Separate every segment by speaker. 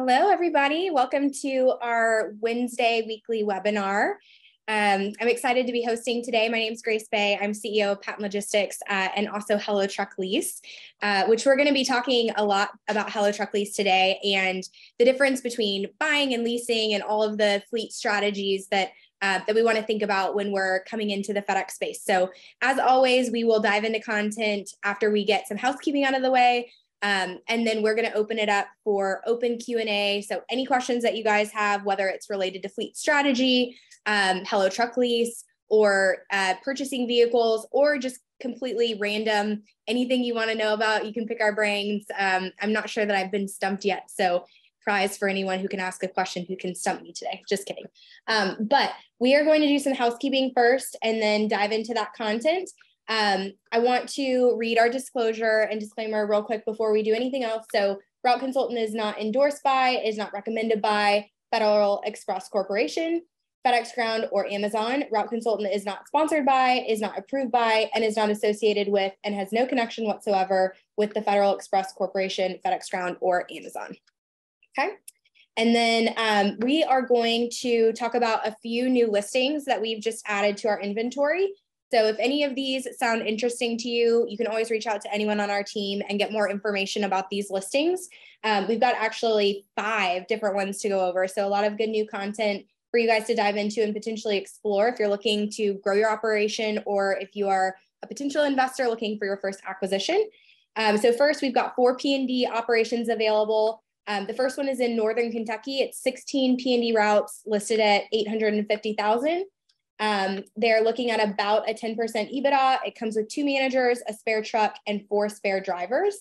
Speaker 1: Hello, everybody. Welcome to our Wednesday weekly webinar. I'm excited to be hosting today. My name is Grace Bay. I'm CEO of Patent Logistics and also Hello Truck Lease, which we're going to be talking a lot about Hello Truck Lease today and the difference between buying and leasing and all of the fleet strategies that we want to think about when we're coming into the FedEx space. So as always, we will dive into content after we get some housekeeping out of the way. And then we're going to open it up for open Q&A. So any questions that you guys have, whether it's related to fleet strategy, Hello Truck Lease, or purchasing vehicles, or just completely random, anything you want to know about, you can pick our brains. I'm not sure that I've been stumped yet. So prize for anyone who can ask a question who can stump me today. Just kidding. But we are going to do some housekeeping first and then dive into that content. I want to read our disclosure and disclaimer real quick before we do anything else. So Route Consultant is not endorsed by, is not recommended by Federal Express Corporation, FedEx Ground, or Amazon. Route Consultant is not sponsored by, is not approved by, and is not associated with, and has no connection whatsoever with the Federal Express Corporation, FedEx Ground, or Amazon. Okay. And then we are going to talk about a few new listings that we've just added to our inventory. So if any of these sound interesting to you, you can always reach out to anyone on our team and get more information about these listings. We've got actually 5 different ones to go over. So a lot of good new content for you guys to dive into and potentially explore if you're looking to grow your operation or if you are a potential investor looking for your first acquisition. So first, we've got 4 P&D operations available. The first one is in Northern Kentucky. It's 16 P&D routes listed at $850,000. They're looking at about a 10% EBITDA. It comes with 2 managers, a spare truck, and 4 spare drivers.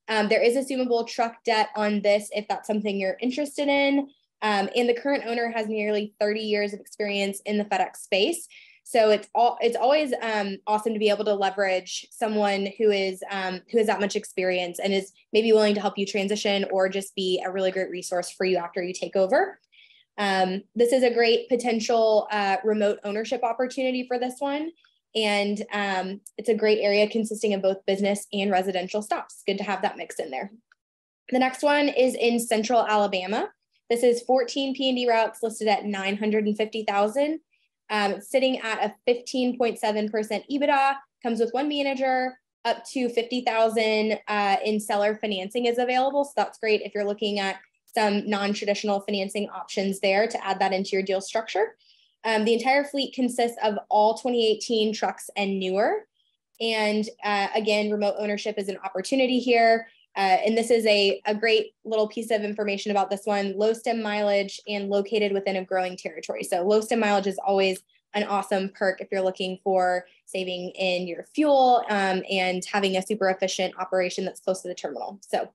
Speaker 1: There is assumable truck debt on this if that's something you're interested in. And the current owner has nearly 30 years of experience in the FedEx space. So it's always awesome to be able to leverage someone who has that much experience and is maybe willing to help you transition or just be a really great resource for you after you take over. This is a great potential remote ownership opportunity for this one. And it's a great area consisting of both business and residential stops. Good to have that mix in there. The next one is in Central Alabama. This is 14 P&D routes listed at $950,000. Sitting at a 15.7% EBITDA, comes with 1 manager, up to $50,000 in seller financing is available. So that's great if you're looking at some non-traditional financing options there to add that into your deal structure. The entire fleet consists of all 2018 trucks and newer. And again, remote ownership is an opportunity here. And this is a great little piece of information about this one: low stem mileage and located within a growing territory. So low stem mileage is always an awesome perk if you're looking for saving in your fuel and having a super efficient operation that's close to the terminal. So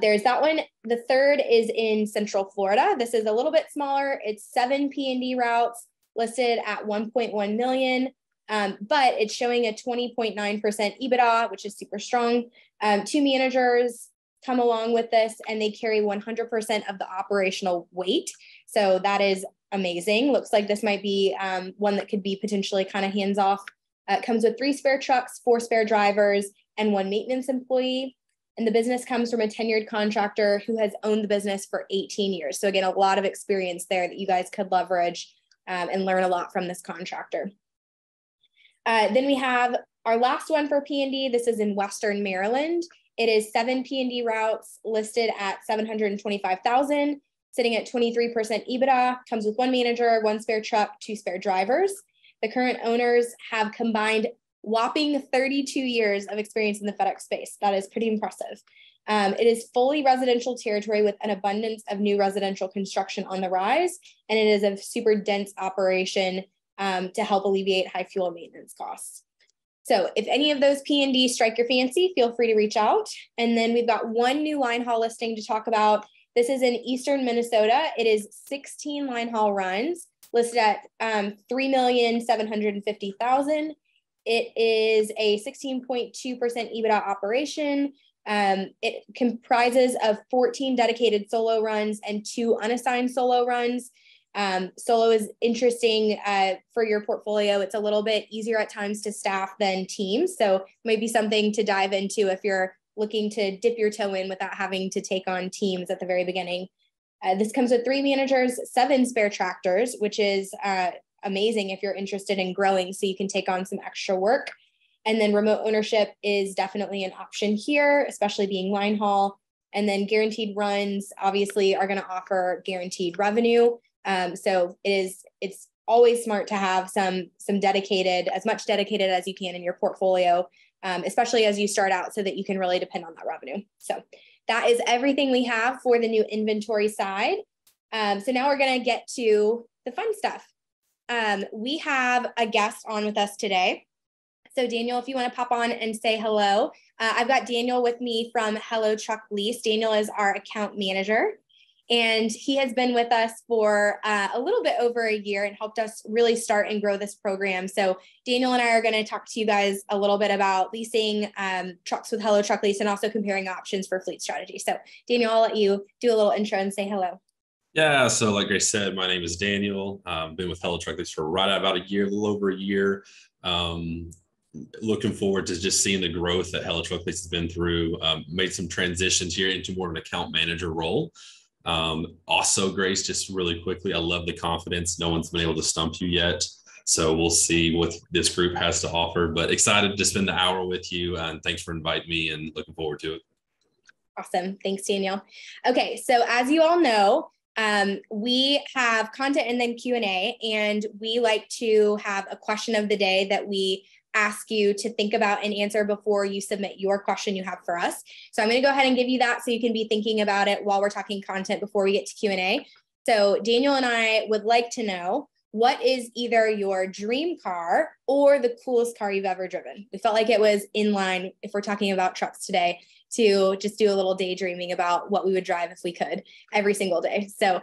Speaker 1: there's that one. The third is in Central Florida. This is a little bit smaller. It's 7 P&D routes listed at $1.1 million, but it's showing a 20.9% EBITDA, which is super strong. 2 managers come along with this, and they carry 100% of the operational weight. So that is amazing. Looks like this might be one that could be potentially kind of hands-off. It comes with 3 spare trucks, 4 spare drivers, and 1 maintenance employee. And the business comes from a tenured contractor who has owned the business for 18 years. So again, a lot of experience there that you guys could leverage and learn a lot from this contractor. Then we have our last one for P&D. This is in Western Maryland. It is 7 P&D routes listed at $725,000, sitting at 23% EBITDA, comes with 1 manager, 1 spare truck, 2 spare drivers. The current owners have combined whopping 32 years of experience in the FedEx space. That is pretty impressive. It is fully residential territory with an abundance of new residential construction on the rise, and it is a super dense operation to help alleviate high fuel maintenance costs. So if any of those P&D strike your fancy, feel free to reach out. And then we've got 1 new line haul listing to talk about. This is in Eastern Minnesota. It is 16 line haul runs listed at $3,750,000. It is a 16.2% EBITDA operation. It comprises of 14 dedicated solo runs and 2 unassigned solo runs. Solo is interesting for your portfolio. It's a little bit easier at times to staff than teams. So maybe something to dive into if you're looking to dip your toe in without having to take on teams at the very beginning. This comes with 3 managers, 7 spare tractors, which is amazing if you're interested in growing so you can take on some extra work. And then remote ownership is definitely an option here, especially being line haul. And then guaranteed runs obviously are going to offer guaranteed revenue. So it's always smart to have some dedicated, as much dedicated as you can in your portfolio, especially as you start out, so that you can really depend on that revenue. So that is everything we have for the new inventory side. So now we're going to get to the fun stuff. We have a guest on with us today. So Daniel, if you want to pop on and say hello. I've got Daniel with me from Hello Truck Lease. Daniel is our account manager, and he has been with us for a little bit over a year and helped us really start and grow this program. So Daniel and I are going to talk to you guys a little bit about leasing trucks with Hello Truck Lease and also comparing options for fleet strategy. So Daniel, I'll let you do a little intro and say hello.
Speaker 2: Yeah, so like Grace said, my name is Daniel. Been with Hello Truck Lease for right about a year, a little over a year. Looking forward to just seeing the growth that Hello Truck Lease has been through. Made some transitions here into more of an account manager role. Also, Grace, just really quickly, I love the confidence. No one's been able to stump you yet. So we'll see what this group has to offer, but excited to spend the hour with you, and thanks for inviting me and looking forward to it.
Speaker 1: Awesome. Thanks, Daniel. Okay, so as you all know, we have content and then Q&A, and we like to have a question of the day that we ask you to think about and answer before you submit your question you have for us. So I'm going to go ahead and give you that so you can be thinking about it while we're talking content before we get to Q&A. So Daniel and I would like to know, what is either your dream car or the coolest car you've ever driven? We felt like it was in line, if we're talking about trucks today, to just do a little daydreaming about what we would drive if we could every single day. So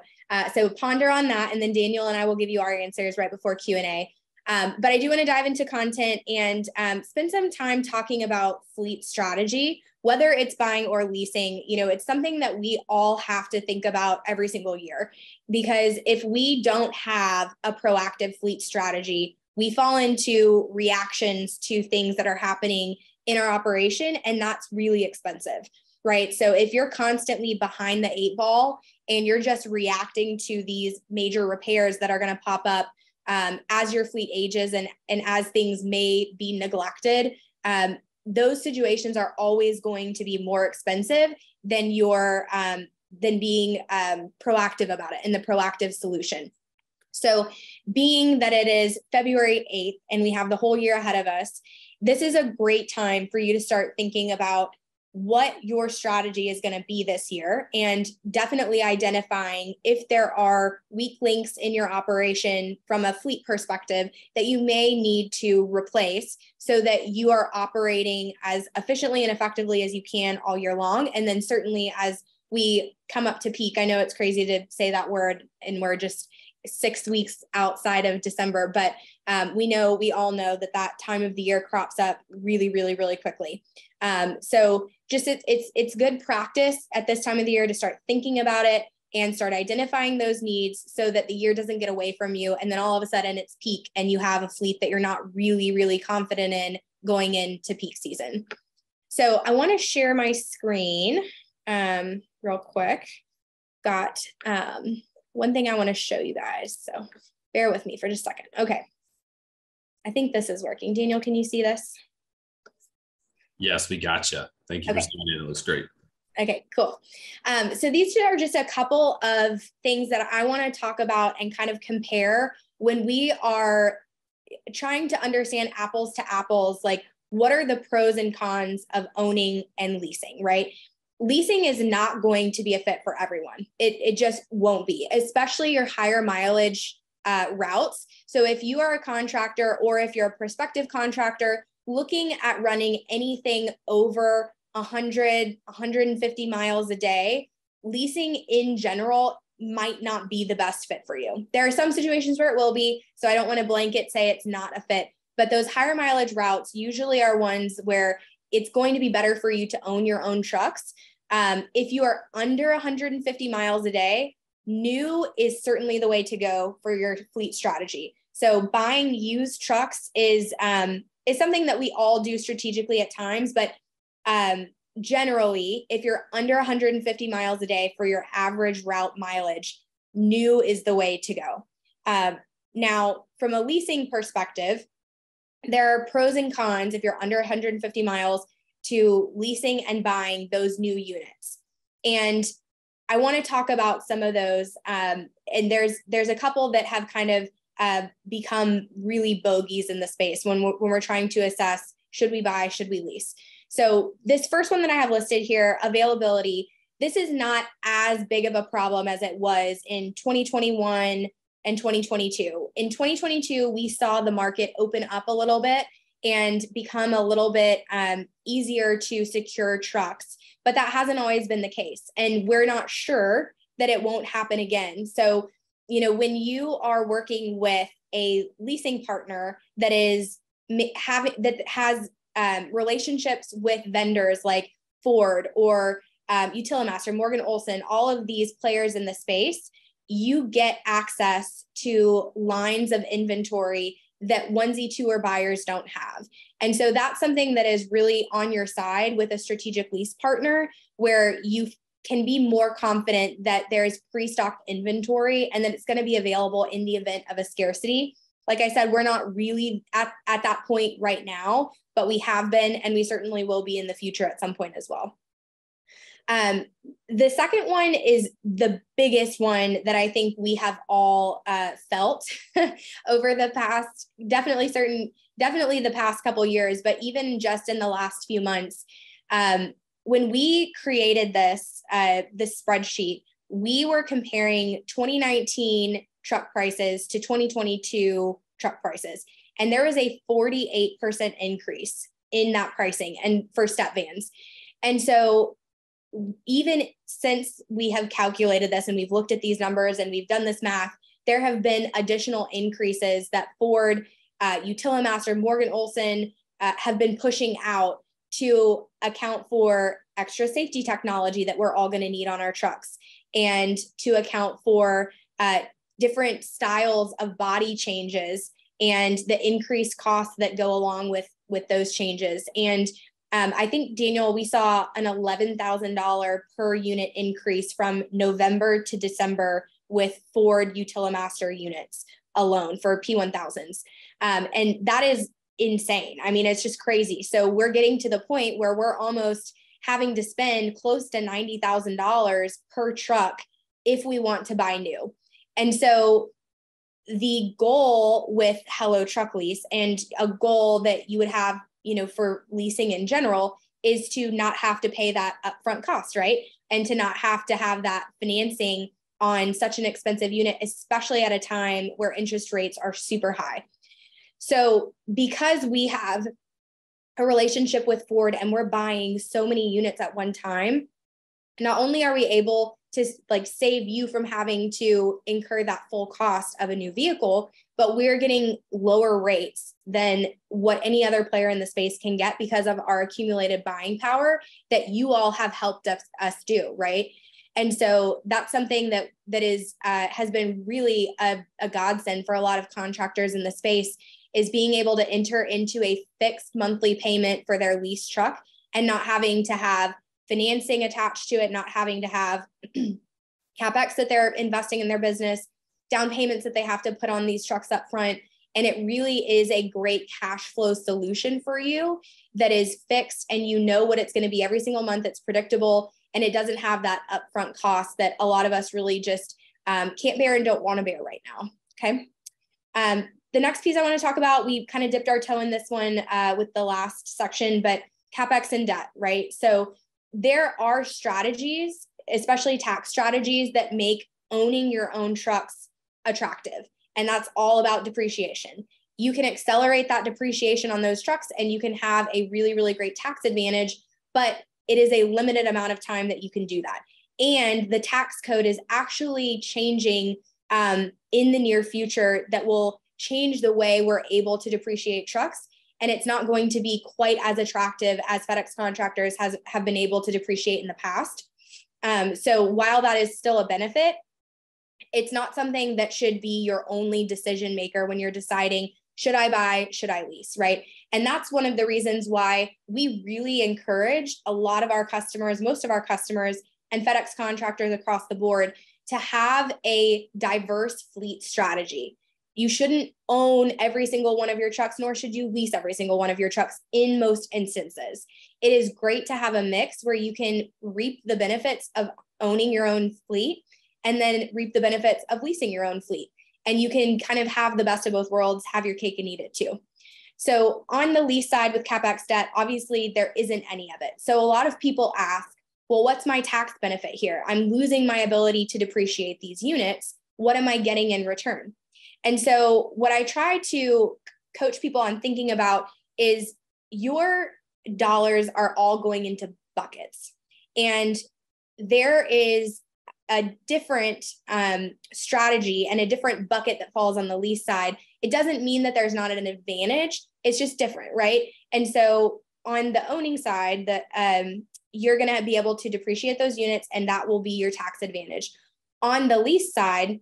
Speaker 1: ponder on that, and then Daniel and I will give you our answers right before Q&A. But I do want to dive into content and spend some time talking about fleet strategy, whether it's buying or leasing. You know, it's something that we all have to think about every single year, because if we don't have a proactive fleet strategy, we fall into reactions to things that are happening in our operation, and that's really expensive, right? So if you're constantly behind the 8 ball and you're just reacting to these major repairs that are going to pop up as your fleet ages and as things may be neglected, those situations are always going to be more expensive than being proactive about it and the proactive solution. So being that it is February 8th and we have the whole year ahead of us, this is a great time for you to start thinking about what your strategy is going to be this year, and definitely identifying if there are weak links in your operation from a fleet perspective that you may need to replace so that you are operating as efficiently and effectively as you can all year long. And then certainly as we come up to peak, I know it's crazy to say that word and we're just 6 weeks outside of December, but we all know that time of the year crops up really, really, really quickly. So just it's good practice at this time of the year to start thinking about it and start identifying those needs so that the year doesn't get away from you. And then all of a sudden it's peak and you have a fleet that you're not really, really confident in going into peak season. So I want to share my screen real quick. Got one thing I want to show you guys. So bear with me for just a second. Okay. I think this is working. Daniel, can you see this?
Speaker 2: Yes, we gotcha. Thank you for seeing it. It looks great.
Speaker 1: Okay, cool. So these are just a couple of things that I want to talk about and kind of compare when we are trying to understand apples to apples, like what are the pros and cons of owning and leasing, right? Leasing is not going to be a fit for everyone. It just won't be, especially your higher mileage routes. So if you are a contractor or if you're a prospective contractor looking at running anything over 100, 150 miles a day, leasing in general might not be the best fit for you. There are some situations where it will be, so I don't want to blanket say it's not a fit, but those higher mileage routes usually are ones where it's going to be better for you to own your own trucks. If you are under 150 miles a day, new is certainly the way to go for your fleet strategy. So buying used trucks is something that we all do strategically at times, but generally, if you're under 150 miles a day for your average route mileage, new is the way to go. Now, from a leasing perspective, there are pros and cons if you're under 150 miles to leasing and buying those new units. And I want to talk about some of those. And there's a couple that have kind of become really bogeys in the space when we're trying to assess, should we buy, should we lease? So this first one that I have listed here, availability, this is not as big of a problem as it was in 2021 and 2022. In 2022, we saw the market open up a little bit and become a little bit easier to secure trucks, but that hasn't always been the case. And we're not sure that it won't happen again. So, when you are working with a leasing partner that has relationships with vendors like Ford or Utilimaster, Morgan Olson, all of these players in the space, you get access to lines of inventory that onesie-twoer buyers don't have. And so that's something that is really on your side with a strategic lease partner, where you can be more confident that there's pre-stocked inventory and that it's going to be available in the event of a scarcity. Like I said, we're not really at that point right now, but we have been, and we certainly will be in the future at some point as well. The second one is the biggest one that I think we have all felt over the past, definitely the past couple of years, but even just in the last few months. When we created this spreadsheet, we were comparing 2019 truck prices to 2022 truck prices. And there was a 48% increase in that pricing and for step vans. And so even since we have calculated this and we've looked at these numbers and we've done this math, there have been additional increases that Ford, Utilimaster, Morgan Olson have been pushing out to account for extra safety technology that we're all going to need on our trucks, and to account for different styles of body changes and the increased costs that go along with those changes. And I think, Daniel, we saw an $11,000 per unit increase from November to December with Ford Utilimaster units alone for P1000s. And that is insane. I mean, it's just crazy. So we're getting to the point where we're almost having to spend close to $90,000 per truck if we want to buy new. And so the goal with Hello Truck Lease, and a goal that you would have, for leasing in general, is to not have to pay that upfront cost, right? And to not have to have that financing on such an expensive unit, especially at a time where interest rates are super high. So because we have a relationship with Ford and we're buying so many units at one time, not only are we able to save you from having to incur that full cost of a new vehicle, but we're getting lower rates than what any other player in the space can get because of our accumulated buying power that you all have helped us do, right? And so that's something that is has been really a godsend for a lot of contractors in the space, is being able to enter into a fixed monthly payment for their lease truck and not having to have financing attached to it, not having to have CapEx that they're investing in their business, down payments that they have to put on these trucks up front. And it really is a great cash flow solution for you that is fixed, and you know what it's going to be every single month. It's predictable, and it doesn't have that upfront cost that a lot of us really just can't bear and don't want to bear right now. Okay. The next piece I want to talk about, we kind of dipped our toe in this one with the last section, but CapEx and debt, right? So there are strategies, especially tax strategies, that make owning your own trucks attractive. And that's all about depreciation. You can accelerate that depreciation on those trucks and you can have a really, really great tax advantage, but it is a limited amount of time that you can do that. And the tax code is actually changing in the near future that will change the way we're able to depreciate trucks. And it's not going to be quite as attractive as FedEx contractors have been able to depreciate in the past. So while that is still a benefit, it's not something that should be your only decision maker when you're deciding Should I buy? Should I lease? Right? And that's one of the reasons why we really encourage a lot of our customers, most of our customers, and FedEx contractors across the board to have a diverse fleet strategy. You shouldn't own every single one of your trucks, nor should you lease every single one of your trucks in most instances. It is great to have a mix where you can reap the benefits of owning your own fleet and then reap the benefits of leasing your own fleet. And you can kind of have the best of both worlds, have your cake and eat it too. So on the lease side with CapEx debt, obviously there isn't any of it. So a lot of people ask, well, what's my tax benefit here? I'm losing my ability to depreciate these units. What am I getting in return? And so what I try to coach people on thinking about is your dollars are all going into buckets. And there is a different strategy and a different bucket that falls on the lease side. It doesn't mean that there's not an advantage. It's just different, right? And so on the owning side, you're going to be able to depreciate those units, and that will be your tax advantage. On the lease side,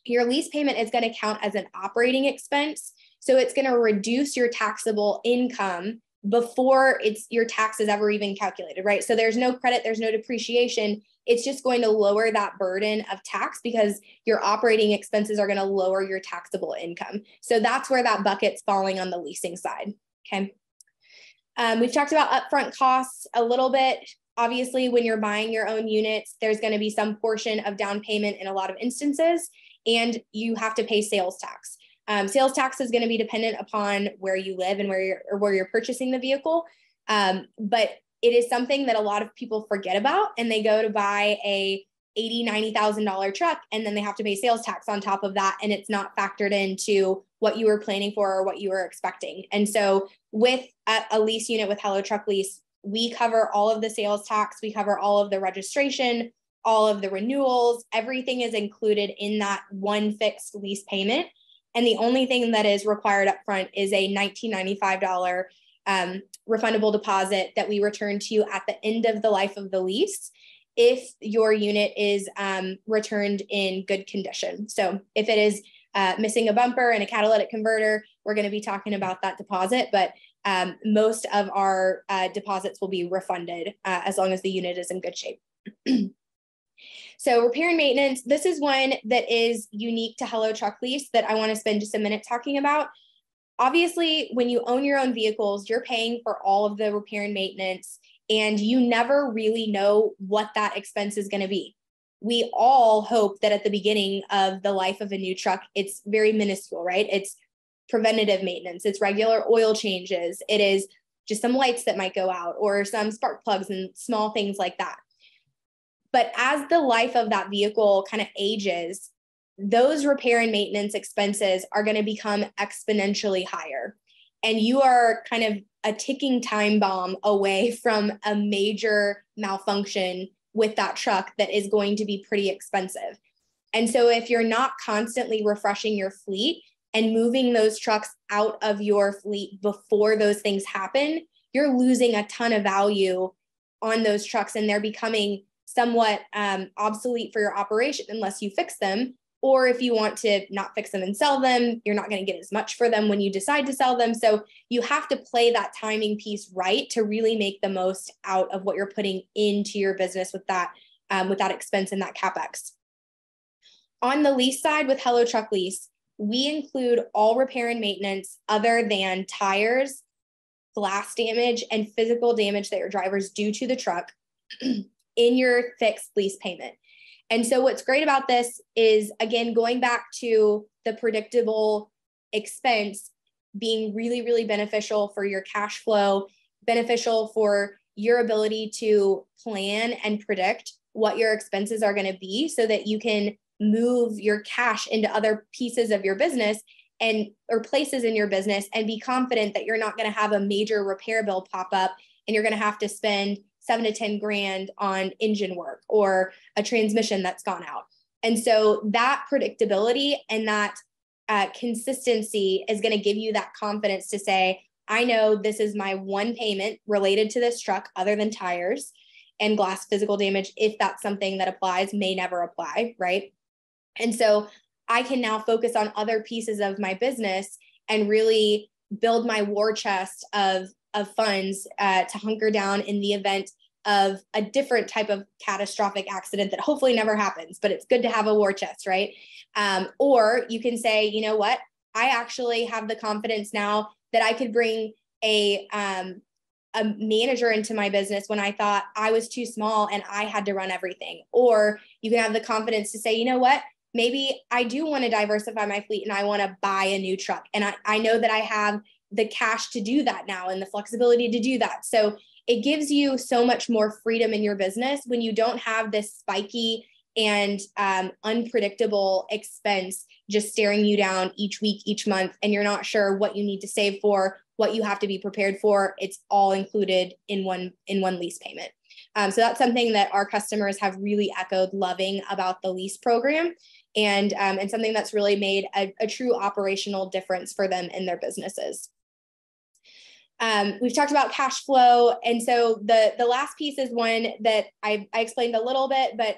Speaker 1: your lease payment is going to count as an operating expense. So it's going to reduce your taxable income before your tax is ever even calculated, right? So there's no credit, there's no depreciation. It's just going to lower that burden of tax because your operating expenses are going to lower your taxable income. So that's where that bucket's falling on the leasing side, okay? We've talked about upfront costs a little bit. Obviously, when you're buying your own units, there's going to be some portion of down payment in a lot of instances, and you have to pay sales tax. Sales tax is going to be dependent upon where you live and where you're purchasing the vehicle. But it is something that a lot of people forget about, and they go to buy a $80,000, $90,000 truck, and then they have to pay sales tax on top of that, and it's not factored into what you were planning for or what you were expecting. And so with a lease unit with Hello Truck Lease, we cover all of the sales tax, we cover all of the registration, all of the renewals, everything is included in that one fixed lease payment. And the only thing that is required up front is a $1,995 refundable deposit that we return to you at the end of the life of the lease if your unit is returned in good condition. So if it is missing a bumper and a catalytic converter, we're going to be talking about that deposit, but most of our deposits will be refunded as long as the unit is in good shape. So repair and maintenance, this is one that is unique to Hello Truck Lease that I want to spend just a minute talking about. Obviously, when you own your own vehicles, you're paying for all of the repair and maintenance, and you never really know what that expense is going to be. We all hope that at the beginning of the life of a new truck, it's very minuscule, right? It's preventative maintenance, it's regular oil changes, it is just some lights that might go out or some spark plugs and small things like that. But as the life of that vehicle kind of ages, those repair and maintenance expenses are going to become exponentially higher. And you are kind of a ticking time bomb away from a major malfunction with that truck that is going to be pretty expensive. And so if you're not constantly refreshing your fleet and moving those trucks out of your fleet before those things happen, you're losing a ton of value on those trucks, and they're becoming somewhat obsolete for your operation unless you fix them. Or if you want to not fix them and sell them, you're not going to get as much for them when you decide to sell them. So you have to play that timing piece right to really make the most out of what you're putting into your business with that expense and that CapEx. On the lease side with Hello Truck Lease, we include all repair and maintenance other than tires, glass damage, and physical damage that your drivers do to the truck in your fixed lease payment. And so what's great about this is, again, going back to the predictable expense being really, really beneficial for your cash flow, beneficial for your ability to plan and predict what your expenses are going to be so that you can move your cash into other pieces of your business or places in your business and be confident that you're not going to have a major repair bill pop up and you're going to have to spend $7 to $10 grand on engine work or a transmission that's gone out. And so that predictability and that consistency is going to give you that confidence to say, I know this is my one payment related to this truck other than tires and glass physical damage. If that's something that applies, may never apply, right? And so I can now focus on other pieces of my business and really build my war chest of funds to hunker down in the event of a different type of catastrophic accident that hopefully never happens, but it's good to have a war chest, right? Or you can say, you know what, I actually have the confidence now that I could bring a manager into my business when I thought I was too small and I had to run everything. Or you can have the confidence to say, you know what, maybe I do want to diversify my fleet and I want to buy a new truck. And I know that I have the cash to do that now and the flexibility to do that. So it gives you so much more freedom in your business when you don't have this spiky and unpredictable expense just staring you down each week, each month, and you're not sure what you need to save for, what you have to be prepared for. It's all included in one lease payment. So that's something that our customers have really echoed loving about the lease program, and something that's really made a true operational difference for them in their businesses. We've talked about cash flow. And so the last piece is one that I explained a little bit, but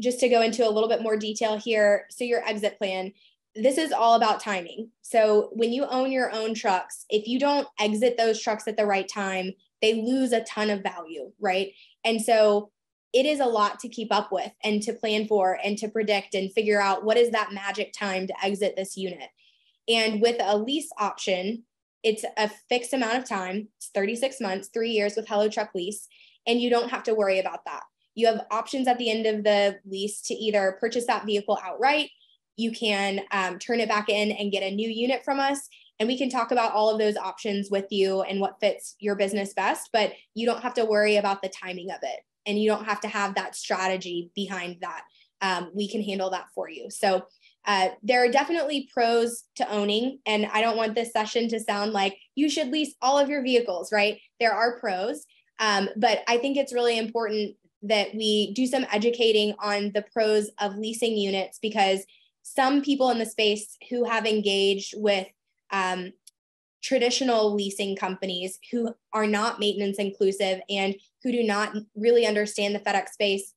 Speaker 1: just to go into a little bit more detail here. So your exit plan, this is all about timing. So when you own your own trucks, if you don't exit those trucks at the right time, they lose a ton of value, right? And so it is a lot to keep up with and to plan for and to predict and figure out what is that magic time to exit this unit. And with a lease option, it's a fixed amount of time. It's 36 months, 3 years with Hello Truck Lease, and you don't have to worry about that. You have options at the end of the lease to either purchase that vehicle outright. You can turn it back in and get a new unit from us. And we can talk about all of those options with you and what fits your business best, but you don't have to worry about the timing of it. And you don't have to have that strategy behind that. We can handle that for you. So there are definitely pros to owning. And I don't want this session to sound like you should lease all of your vehicles, right? There are pros. But I think it's really important that we do some educating on the pros of leasing units, because some people in the space who have engaged with traditional leasing companies who are not maintenance inclusive and who do not really understand the FedEx space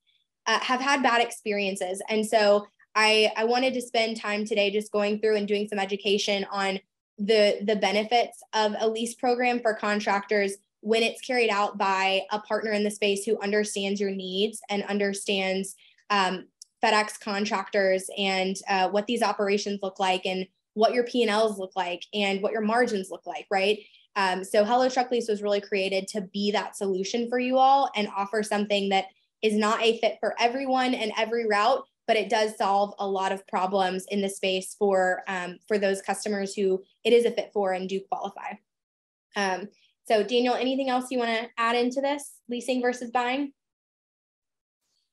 Speaker 1: have had bad experiences. And so I wanted to spend time today just going through and doing some education on the benefits of a lease program for contractors when it's carried out by a partner in the space who understands your needs and understands FedEx contractors and what these operations look like and what your P&Ls look like and what your margins look like, right? So Hello Truck Lease was really created to be that solution for you all and offer something that is not a fit for everyone and every route, but it does solve a lot of problems in the space for those customers who it is a fit for and do qualify. So Daniel, anything else you want to add into this, leasing versus buying?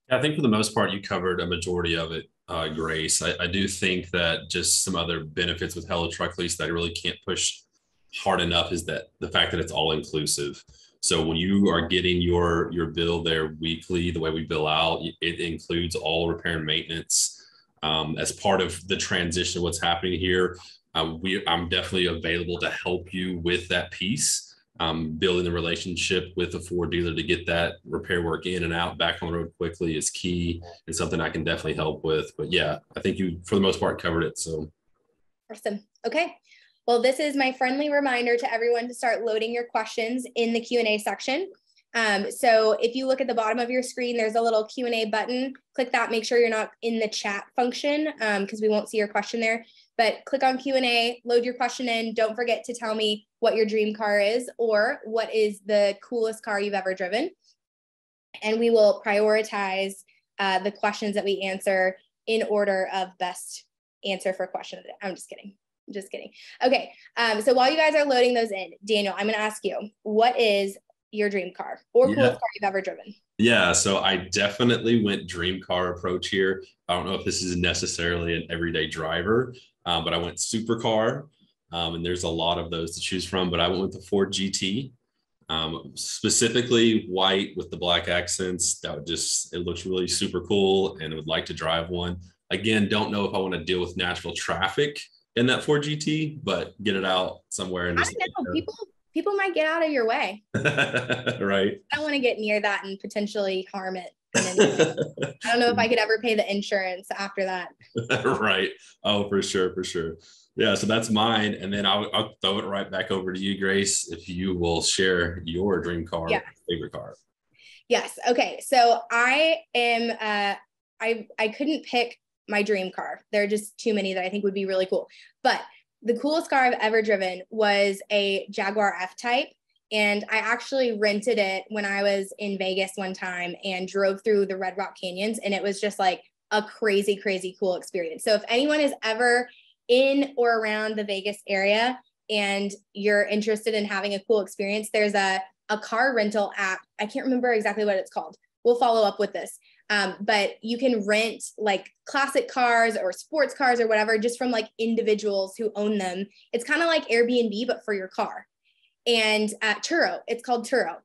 Speaker 2: I think for the most part, you covered a majority of it, Grace. I do think that just some other benefits with Hello Truck Lease that I really can't push hard enough is that the fact that it's all inclusive. So when you are getting your bill there weekly, the way we bill out, it includes all repair and maintenance. As part of the transition, what's happening here, I'm definitely available to help you with that piece. Building the relationship with a Ford dealer to get that repair work in and out back on the road quickly is key and something I can definitely help with. But yeah, I think you, for the most part, covered it. So
Speaker 1: awesome. Okay. Well, this is my friendly reminder to everyone to start loading your questions in the Q&A section. So if you look at the bottom of your screen, there's a little Q&A button. Click that. Make sure you're not in the chat function because we won't see your question there. But click on Q&A, load your question in. Don't forget to tell me what your dream car is or what is the coolest car you've ever driven. And we will prioritize the questions that we answer in order of best answer for question. I'm just kidding. Okay. So while you guys are loading those in, Daniel, I'm going to ask you, what is your dream car or coolest car you've ever driven?
Speaker 2: Yeah, so I definitely went dream car approach here. I don't know if this is necessarily an everyday driver, but I went supercar, and there's a lot of those to choose from, but I went with the Ford GT, specifically white with the black accents. It looks really super cool and would like to drive one. Again, don't know if I want to deal with Nashville traffic in that Ford GT, but get it out somewhere. And
Speaker 1: I don't know, people might get out of your way.
Speaker 2: Right.
Speaker 1: I don't want to get near that and potentially harm it. I don't know if I could ever pay the insurance after that.
Speaker 2: Right. Oh, for sure. Yeah, so that's mine. And then I'll throw it right back over to you, Grace, if you will share your dream car,
Speaker 1: Yeah.
Speaker 2: favorite car.
Speaker 1: Yes. Okay. So I am, I couldn't pick my dream car. There are just too many that I think would be really cool. But the coolest car I've ever driven was a Jaguar F-Type. And I actually rented it when I was in Vegas one time and drove through the Red Rock Canyons. And it was just like a crazy, crazy cool experience. So if anyone is ever in or around the Vegas area and you're interested in having a cool experience, there's a car rental app. I can't remember exactly what it's called. We'll follow up with this. But you can rent like classic cars or sports cars or whatever, just from like individuals who own them. It's kind of like Airbnb, but for your car. And Turo, it's called Turo.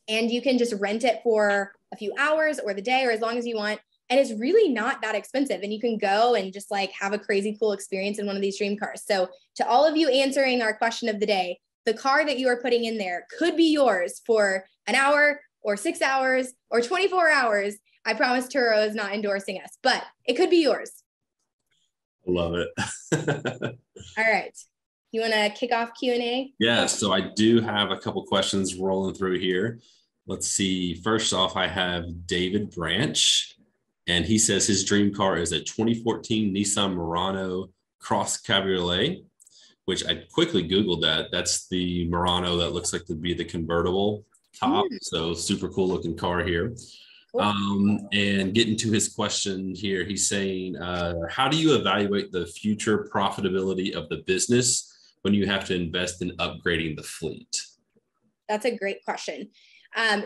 Speaker 1: And you can just rent it for a few hours or the day or as long as you want. And it's really not that expensive. And you can go and just like have a crazy cool experience in one of these dream cars. So to all of you answering our question of the day, the car that you are putting in there could be yours for an hour or 6 hours or 24 hours. I promise Turo is not endorsing us, but it could be yours.
Speaker 2: Love it.
Speaker 1: All right. You want to kick off Q&A?
Speaker 2: Yeah, so I do have a couple questions rolling through here. Let's see. First off, I have David Branch, and he says his dream car is a 2014 Nissan Murano Cross Cabriolet, which I quickly Googled that. That's the Murano that looks like to be the convertible top. So super cool looking car here. Cool. And getting to his question here, he's saying, how do you evaluate the future profitability of the business when you have to invest in upgrading the fleet?
Speaker 1: That's a great question.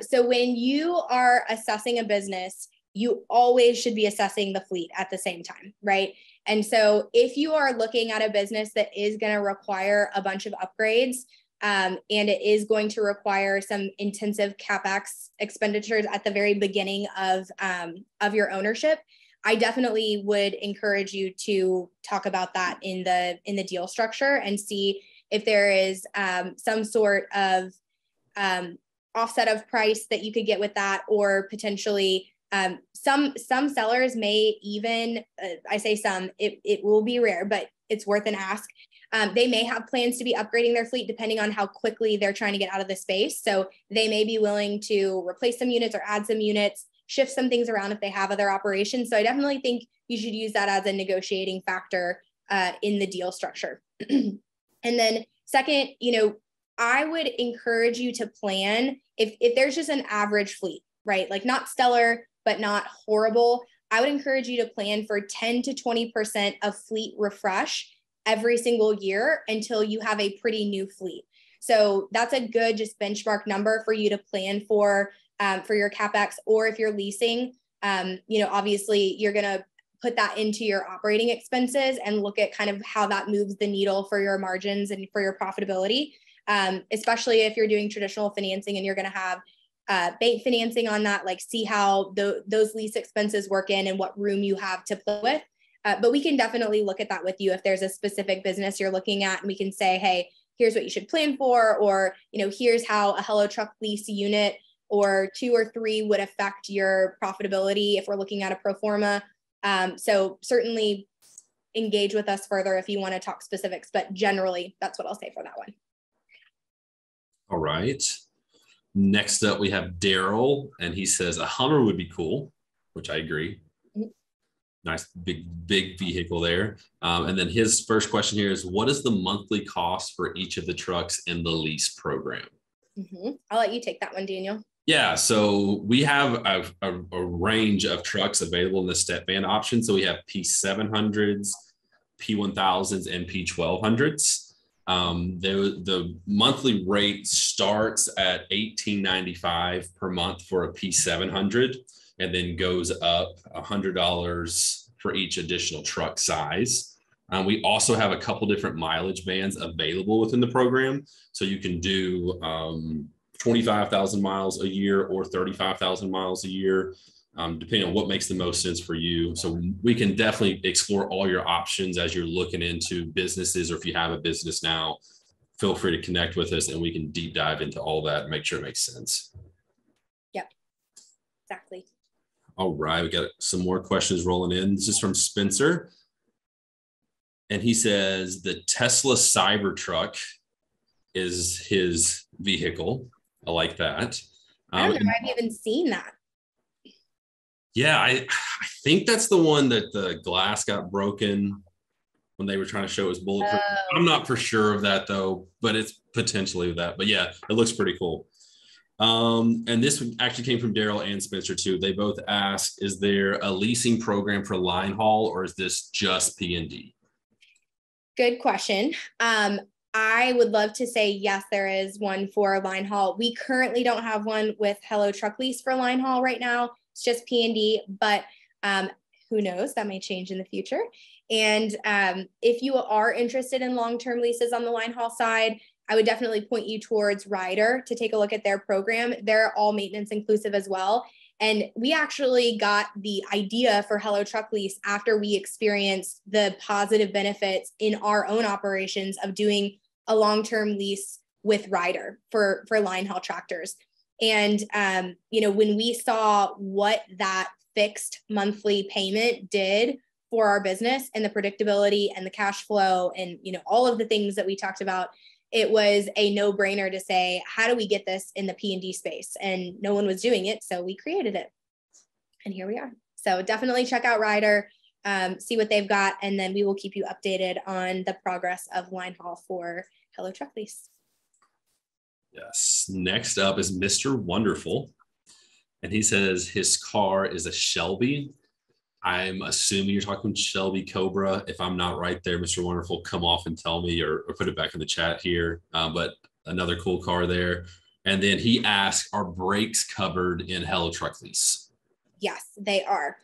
Speaker 1: So when you are assessing a business, you always should be assessing the fleet at the same time, right? And so if you are looking at a business that is going to require a bunch of upgrades, and it is going to require some intensive CapEx expenditures at the very beginning of your ownership, I definitely would encourage you to talk about that in the deal structure and see if there is some sort of offset of price that you could get with that, or potentially some sellers may even, I say some, it will be rare, but it's worth an ask. They may have plans to be upgrading their fleet depending on how quickly they're trying to get out of the space. So they may be willing to replace some units or add some units, shift some things around if they have other operations. So I definitely think you should use that as a negotiating factor in the deal structure. And then second, I would encourage you to plan if there's just an average fleet, right? Like not stellar, but not horrible. I would encourage you to plan for 10 to 20% of fleet refresh every single year until you have a pretty new fleet. So that's a good just benchmark number for you to plan for your CapEx, or if you're leasing, obviously you're going to put that into your operating expenses and look at kind of how that moves the needle for your margins and for your profitability, especially if you're doing traditional financing and you're going to have bank financing on that, like see how those lease expenses work in and what room you have to play with. But we can definitely look at that with you if there's a specific business you're looking at, and we can say, hey, here's what you should plan for, or, here's how a Hello Truck lease unit or 2 or 3 would affect your profitability if we're looking at a pro forma. So certainly engage with us further if you want to talk specifics, but generally that's what I'll say for that one.
Speaker 2: All right. Next up, we have Daryl, and he says a Hummer would be cool, which I agree. Nice big vehicle there. And then his first question here is, what is the monthly cost for each of the trucks in the lease program?
Speaker 1: I'll let you take that one, Daniel.
Speaker 2: Yeah, so we have a range of trucks available in the step van option. So we have P700s, P1000s, and P1200s. The monthly rate starts at $18.95 per month for a P700, and then goes up $100 for each additional truck size. We also have a couple different mileage bands available within the program. So you can do 25,000 miles a year or 35,000 miles a year, depending on what makes the most sense for you. So we can definitely explore all your options as you're looking into businesses, or if you have a business now, feel free to connect with us and we can deep dive into all that and make sure it makes sense.
Speaker 1: Yep, exactly.
Speaker 2: All right, we got some more questions rolling in. This is from Spencer. And he says the Tesla Cybertruck is his vehicle. I like that.
Speaker 1: I don't know. I've even seen that.
Speaker 2: Yeah, I think that's the one that the glass got broken when they were trying to show it was bulletproof.
Speaker 1: Oh.
Speaker 2: I'm not for sure of that though, but it's potentially that. But yeah, it looks pretty cool. And this actually came from Daryl and Spencer too. They both asked, is there a leasing program for line haul or is this just P&D?
Speaker 1: Good question. I would love to say, yes, there is one for line haul. We currently don't have one with Hello Truck Lease for line haul right now. It's just P&D, but who knows, that may change in the future. And if you are interested in long-term leases on the line haul side, I would definitely point you towards Ryder to take a look at their program. They're all maintenance inclusive as well. And we actually got the idea for Hello Truck Lease after we experienced the positive benefits in our own operations of doing a long-term lease with Ryder for line haul tractors. And, when we saw what that fixed monthly payment did for our business and the predictability and the cash flow and, all of the things that we talked about, it was a no-brainer to say, how do we get this in the P&D space? And no one was doing it, so we created it. And here we are. So definitely check out Ryder, see what they've got, and then we will keep you updated on the progress of line haul for Hello Truck Lease.
Speaker 2: Yes. Next up is Mr. Wonderful. And he says his car is a Shelby. I'm assuming you're talking Shelby Cobra. If I'm not right there, Mr. Wonderful, come off and tell me or put it back in the chat here. But another cool car there. And then he asked, are brakes covered in Hello Truck Lease?
Speaker 1: Yes, they are.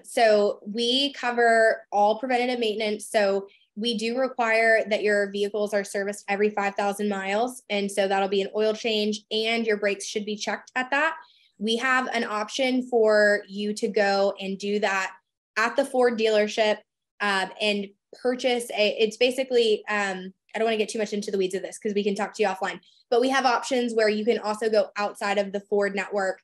Speaker 1: So we cover all preventative maintenance. So we do require that your vehicles are serviced every 5,000 miles. And so that'll be an oil change and your brakes should be checked at that. We have an option for you to go and do that at the Ford dealership and purchase it's basically, I don't want to get too much into the weeds of this because we can talk to you offline, but we have options where you can also go outside of the Ford network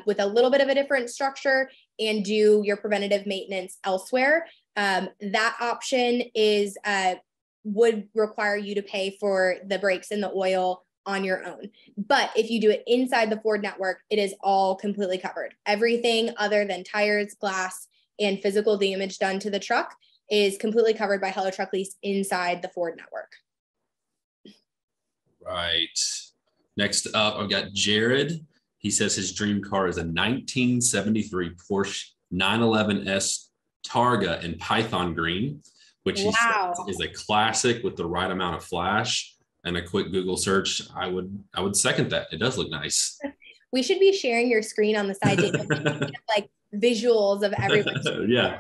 Speaker 1: with a little bit of a different structure and do your preventative maintenance elsewhere. That option is would require you to pay for the brakes and the oil on your own. But if you do it inside the Ford network, it is all completely covered. Everything other than tires, glass, and physical damage done to the truck is completely covered by Hello Truck Lease inside the Ford network.
Speaker 2: Right. Next up, I've got Jared. He says his dream car is a 1973 Porsche 911S Targa in Python green, which he says is a classic with the right amount of flash. And a quick Google search, I would second that. It does look nice.
Speaker 1: We should be sharing your screen on the side to like visuals of everyone.
Speaker 2: Yeah,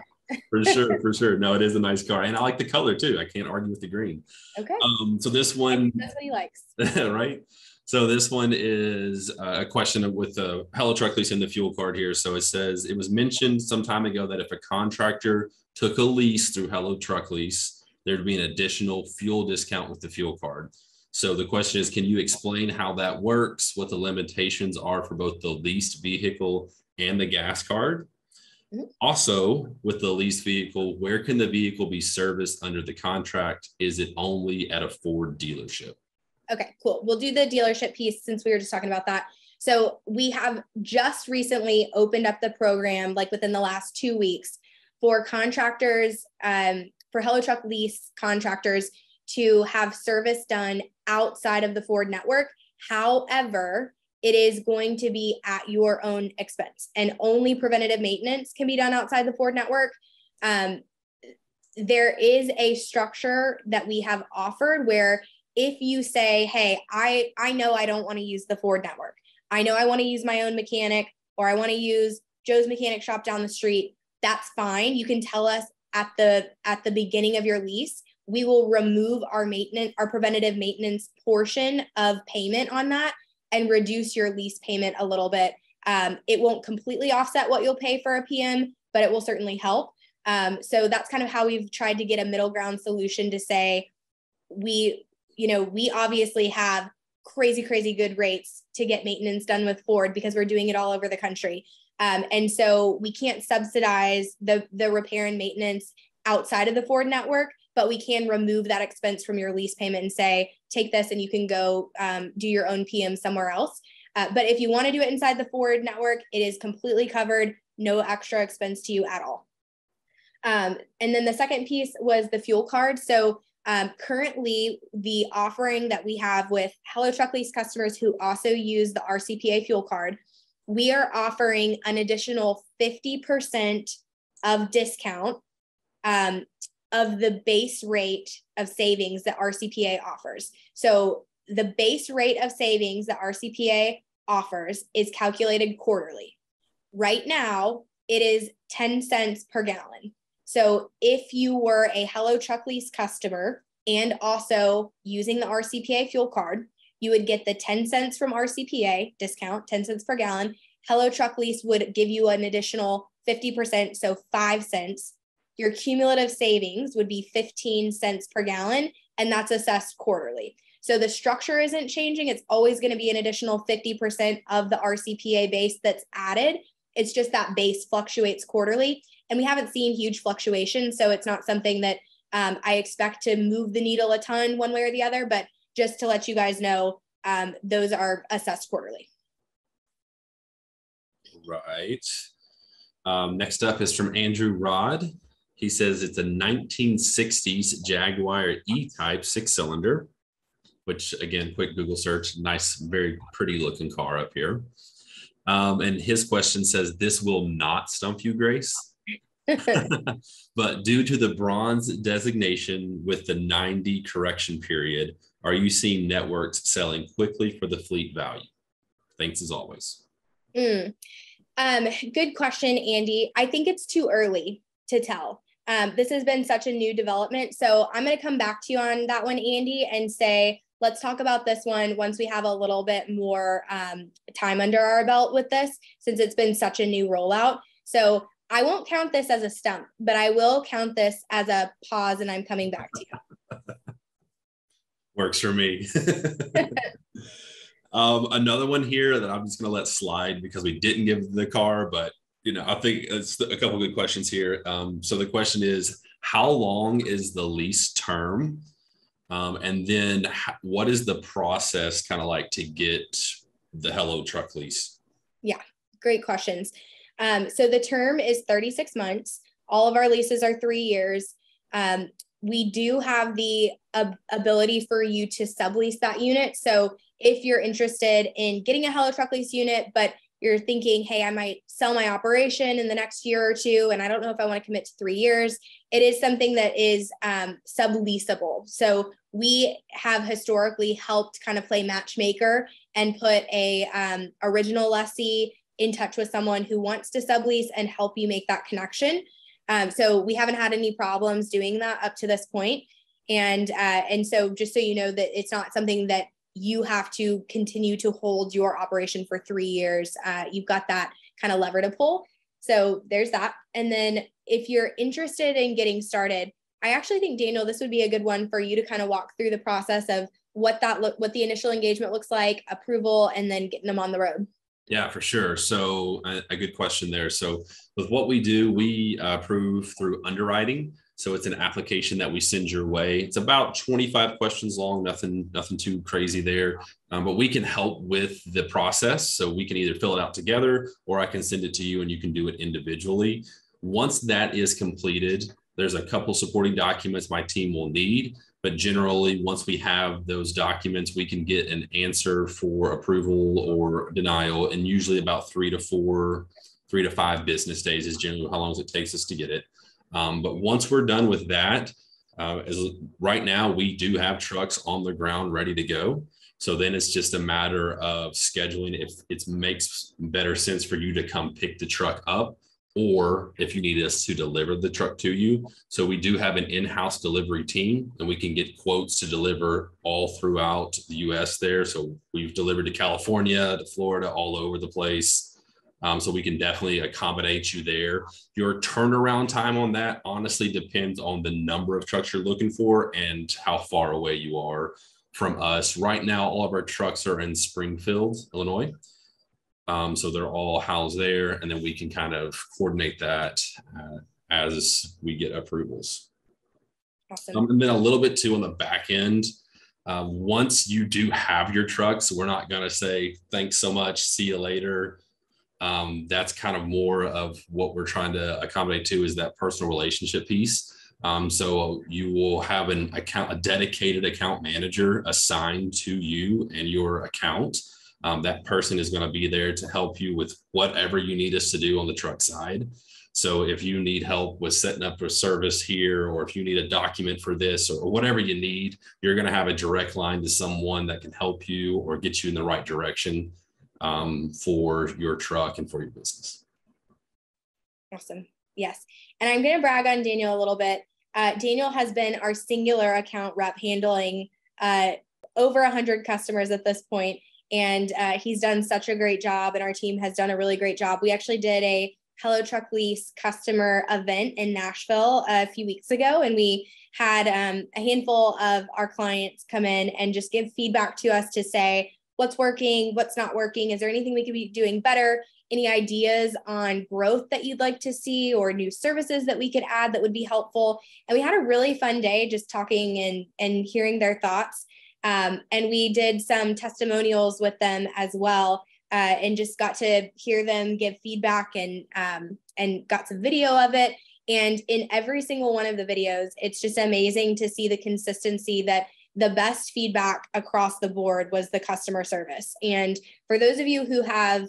Speaker 2: for sure. No, it is a nice car. And I like the color too. I can't argue with the green.
Speaker 1: Okay.
Speaker 2: So this one.
Speaker 1: That's what he likes.
Speaker 2: Right. So this one is a question with the Hello Truck Lease in the fuel card here. So it says, it was mentioned some time ago that if a contractor took a lease through Hello Truck Lease, there'd be an additional fuel discount with the fuel card. So the question is, can you explain how that works, what the limitations are for both the leased vehicle and the gas card? Mm-hmm. Also, with the leased vehicle, where can the vehicle be serviced under the contract? Is it only at a Ford dealership?
Speaker 1: Okay, cool. We'll do the dealership piece since we were just talking about that. So we have just recently opened up the program, like within the last 2 weeks, for contractors, for Hello Truck Lease contractors to have service done outside of the Ford network. However, it is going to be at your own expense and only preventative maintenance can be done outside the Ford network. There is a structure that we have offered where if you say, hey, I know I don't want to use the Ford network. I know I want to use my own mechanic or I want to use Joe's mechanic shop down the street. That's fine. You can tell us at the beginning of your lease. We will remove our preventative maintenance portion of payment on that and reduce your lease payment a little bit. It won't completely offset what you'll pay for a PM, but it will certainly help. So that's kind of how we've tried to get a middle ground solution to say, we obviously have crazy good rates to get maintenance done with Ford because we're doing it all over the country. And so we can't subsidize the repair and maintenance outside of the Ford network, but we can remove that expense from your lease payment and say, take this and you can go do your own PM somewhere else. But if you want to do it inside the Ford network, it is completely covered, no extra expense to you at all. And then the second piece was the fuel card. So currently the offering that we have with Hello Truck Lease customers who also use the RCPA fuel card, we are offering an additional 50% of discount of the base rate of savings that RCPA offers. So the base rate of savings that RCPA offers is calculated quarterly. Right now, it is 10 cents per gallon. So if you were a Hello Truck Lease customer and also using the RCPA fuel card, you would get the 10 cents from RCPA discount, 10 cents per gallon. Hello Truck Lease would give you an additional 50%, so 5 cents. Your cumulative savings would be 15 cents per gallon, and that's assessed quarterly. So the structure isn't changing. It's always going to be an additional 50% of the RCPA base that's added. It's just that base fluctuates quarterly, and we haven't seen huge fluctuations. So it's not something that I expect to move the needle a ton one way or the other, but just to let you guys know, those are assessed quarterly.
Speaker 2: Right. Next up is from Andrew Rod. He says it's a 1960s Jaguar E-Type 6-cylinder, which again, quick Google search, nice, very pretty looking car up here. And his question says, this will not stump you, Grace. But due to the bronze designation with the 90 correction period, are you seeing networks selling quickly for the fleet value? Thanks as always.
Speaker 1: Good question, Andy. I think it's too early to tell. This has been such a new development. So I'm going to come back to you on that one, Andy, and say, let's talk about this one once we have a little bit more time under our belt with this, since it's been such a new rollout. So I won't count this as a stump, but I will count this as a pause, and I'm coming back to you.
Speaker 2: Works for me. Another one here that I'm just going to let slide because we didn't give the car, but I think it's a couple good questions here. So the question is, how long is the lease term? And then what is the process kind of like to get the Hello Truck Lease? Yeah,
Speaker 1: great questions. So the term is 36 months. All of our leases are 3 years. We do have the ability for you to sublease that unit. So if you're interested in getting a Hello Truck Lease unit, but you're thinking, hey, I might sell my operation in the next year or two, and I don't know if I want to commit to 3 years, it is something that is subleasable. So we have historically helped kind of play matchmaker and put a original lessee in touch with someone who wants to sublease and help you make that connection. So we haven't had any problems doing that up to this point. And so just so you know that it's not something that you have to continue to hold your operation for 3 years. You've got that kind of lever to pull. So there's that. And then if you're interested in getting started, I actually think, Daniel, this would be a good one for you to kind of walk through the process of what the initial engagement looks like, approval, and then getting them on the road.
Speaker 2: Yeah, for sure. So a good question there. So with what we do, we approve through underwriting. So it's an application that we send your way. It's about 25 questions long, nothing too crazy there. But we can help with the process. So we can either fill it out together, or I can send it to you and you can do it individually. Once that is completed, there's a couple supporting documents my team will need. But generally, once we have those documents, we can get an answer for approval or denial. And usually about 3 to 5 business days is generally how long it takes us to get it. But once we're done with that, right now we do have trucks on the ground ready to go. So then it's just a matter of scheduling if it makes better sense for you to come pick the truck up, or if you need us to deliver the truck to you. So we do have an in-house delivery team, and we can get quotes to deliver all throughout the US there. So we've delivered to California, to Florida, all over the place. So we can definitely accommodate you there. Your turnaround time on that honestly depends on the number of trucks you're looking for and how far away you are from us. Right now, all of our trucks are in Springfield, Illinois. So they're all housed there, and then we can kind of coordinate that as we get approvals.
Speaker 1: Awesome.
Speaker 2: And then a little bit too on the back end. Once you do have your trucks, we're not going to say, thanks so much, see you later. That's kind of more of what we're trying to accommodate to, is that personal relationship piece. So you will have a dedicated account manager assigned to you and your account. That person is going to be there to help you with whatever you need us to do on the truck side. So if you need help with setting up a service here, or if you need a document for this, or whatever you need, you're going to have a direct line to someone that can help you or get you in the right direction for your truck and for your business.
Speaker 1: Awesome. Yes. And I'm going to brag on Daniel a little bit. Daniel has been our singular account rep, handling over 100 customers at this point. And he's done such a great job, and our team has done a really great job. We actually did a Hello Truck Lease customer event in Nashville a few weeks ago, and we had a handful of our clients come in and just give feedback to us to say what's working, what's not working. Is there anything we could be doing better? Any ideas on growth that you'd like to see, or new services that we could add that would be helpful? And we had a really fun day just talking and hearing their thoughts. And we did some testimonials with them as well, and just got to hear them give feedback, and got some video of it. And in every single one of the videos, it's just amazing to see the consistency that the best feedback across the board was the customer service. And for those of you who have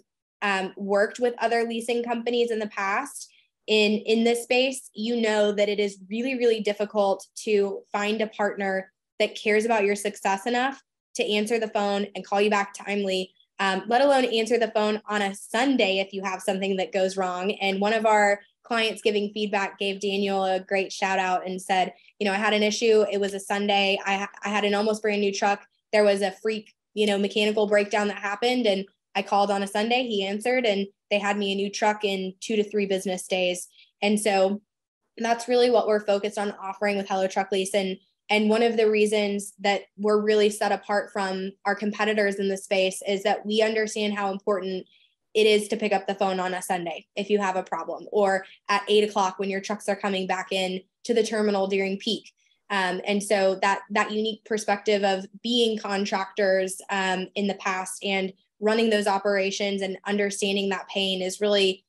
Speaker 1: worked with other leasing companies in the past in this space, you know that it is really, really difficult to find a partner that cares about your success enough to answer the phone and call you back timely, let alone answer the phone on a Sunday if you have something that goes wrong. And one of our clients giving feedback gave Daniel a great shout out and said, I had an issue. It was a Sunday. I had an almost brand new truck. There was a freak, mechanical breakdown that happened, and I called on a Sunday. He answered, and they had me a new truck in 2 to 3 business days. And so that's really what we're focused on offering with Hello Truck Lease. And one of the reasons that we're really set apart from our competitors in the space is that we understand how important it is to pick up the phone on a Sunday if you have a problem, or at 8 o'clock when your trucks are coming back in to the terminal during peak. And so that unique perspective of being contractors in the past and running those operations and understanding that pain is really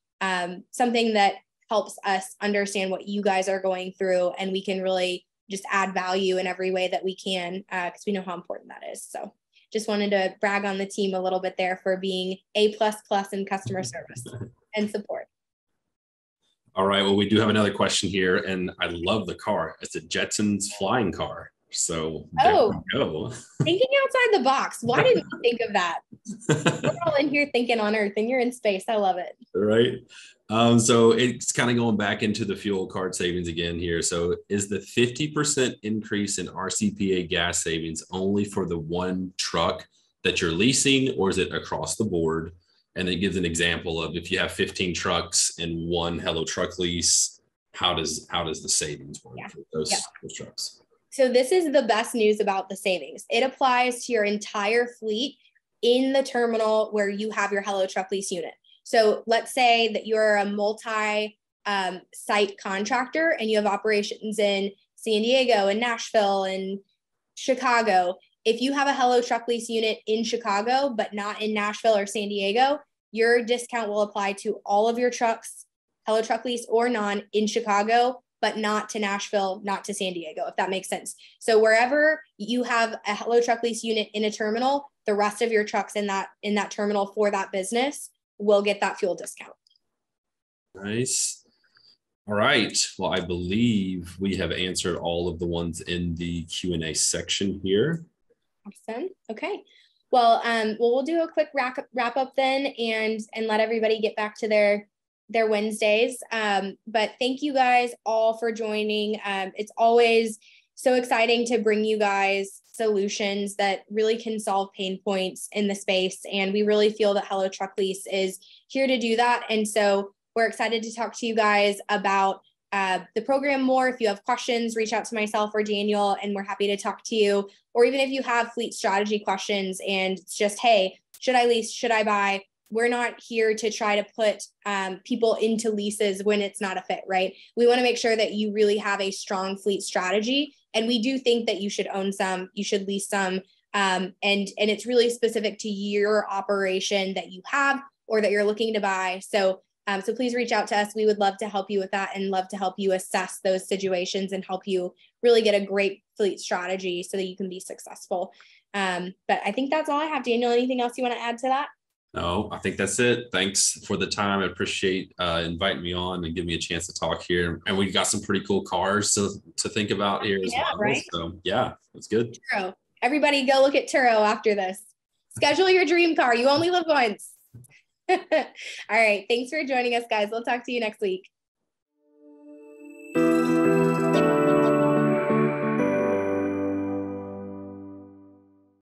Speaker 1: something that helps us understand what you guys are going through, and we can really just add value in every way that we can, because we know how important that is. So just wanted to brag on the team a little bit there for being A++ in customer service and support.
Speaker 2: All right. Well, we do have another question here, and I love the car. It's a Jetsons flying car. So there we go.
Speaker 1: Thinking outside the box. Why didn't you think of that? We're all in here thinking on Earth, and you're in space. I love it.
Speaker 2: Right. So it's kind of going back into the fuel card savings again here. So is the 50% increase in RCPA gas savings only for the one truck that you're leasing, or is it across the board? And it gives an example of if you have 15 trucks in one Hello Truck Lease, how does the savings work for those trucks?
Speaker 1: So this is the best news about the savings. It applies to your entire fleet in the terminal where you have your Hello Truck Lease unit. So let's say that you're a multi-site contractor and you have operations in San Diego and Nashville and Chicago. If you have a Hello Truck Lease unit in Chicago, but not in Nashville or San Diego, your discount will apply to all of your trucks, Hello Truck Lease or non, in Chicago, but not to Nashville, not to San Diego, if that makes sense. So wherever you have a Hello Truck Lease unit in a terminal, the rest of your trucks in that terminal for that business will get that fuel discount.
Speaker 2: Nice. All right. Well, I believe we have answered all of the ones in the Q&A section here.
Speaker 1: Awesome. Okay. Well, we'll do a quick wrap up then and let everybody get back to their Wednesdays. But thank you guys all for joining. It's always so exciting to bring you guys solutions that really can solve pain points in the space. And we really feel that Hello Truck Lease is here to do that. And so we're excited to talk to you guys about the program more. If you have questions, reach out to myself or Daniel, and we're happy to talk to you. Or even if you have fleet strategy questions and it's just, hey, should I lease? Should I buy? we're not here to try to put people into leases when it's not a fit, right? We want to make sure that you really have a strong fleet strategy. And we do think that you should own some, you should lease some, and it's really specific to your operation that you have or that you're looking to buy. So please reach out to us. We would love to help you with that and love to help you assess those situations and help you really get a great fleet strategy so that you can be successful. But I think that's all I have. Daniel, anything else you want to add to that?
Speaker 2: No, I think that's it. Thanks for the time. I appreciate inviting me on and giving me a chance to talk here. And we got some pretty cool cars to think about here as well.
Speaker 1: Right?
Speaker 2: So yeah, that's good.
Speaker 1: Turo. Everybody go look at Turo after this. Schedule your dream car. You only live once. All right. Thanks for joining us, guys. We'll talk to you next week.